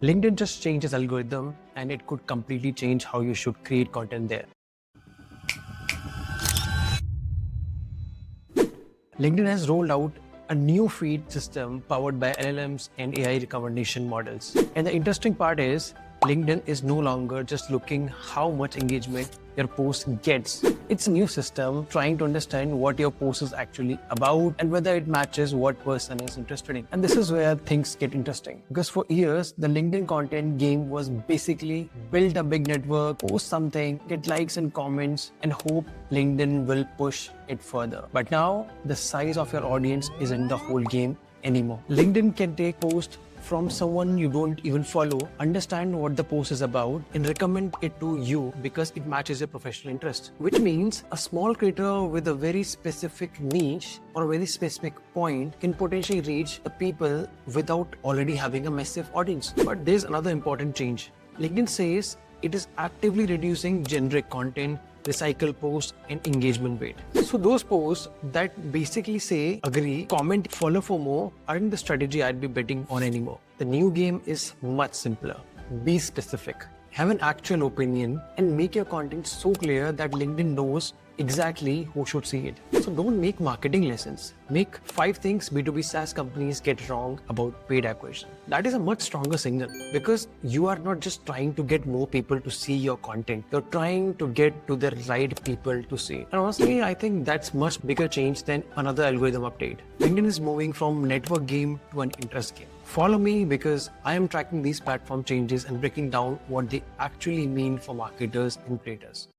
LinkedIn just changed its algorithm and it could completely change how you should create content there. LinkedIn has rolled out a new feed system powered by LLMs and AI recommendation models. And the interesting part is, LinkedIn is no longer just looking how much engagement your post gets. It's a new system trying to understand what your post is actually about and whether it matches what person is interested in. And this is where things get interesting. Because for years, the LinkedIn content game was basically build a big network, post something, get likes and comments, and hope LinkedIn will push it further. But now, the size of your audience isn't the whole game anymore. LinkedIn can take posts from someone you don't even follow, understand what the post is about, and recommend it to you because it matches your professional interest. Which means a small creator with a very specific niche or a very specific point can potentially reach the people without already having a massive audience. But there's another important change. LinkedIn says it is actively reducing generic content, recycle posts, and engagement weight. So those posts that basically say agree, comment, follow for more aren't the strategy I'd be betting on anymore. The new game is much simpler. Be specific. Have an actual opinion and make your content so clear that LinkedIn knows exactly who should see it. So don't make marketing lessons. Make 5 things B2B SaaS companies get wrong about paid acquisition. That is a much stronger signal because you are not just trying to get more people to see your content. You're trying to get to the right people to see it. And honestly, I think that's much bigger change than another algorithm update. LinkedIn is moving from network game to an interest game. Follow me because I am tracking these platform changes and breaking down what they actually mean for marketers and creators.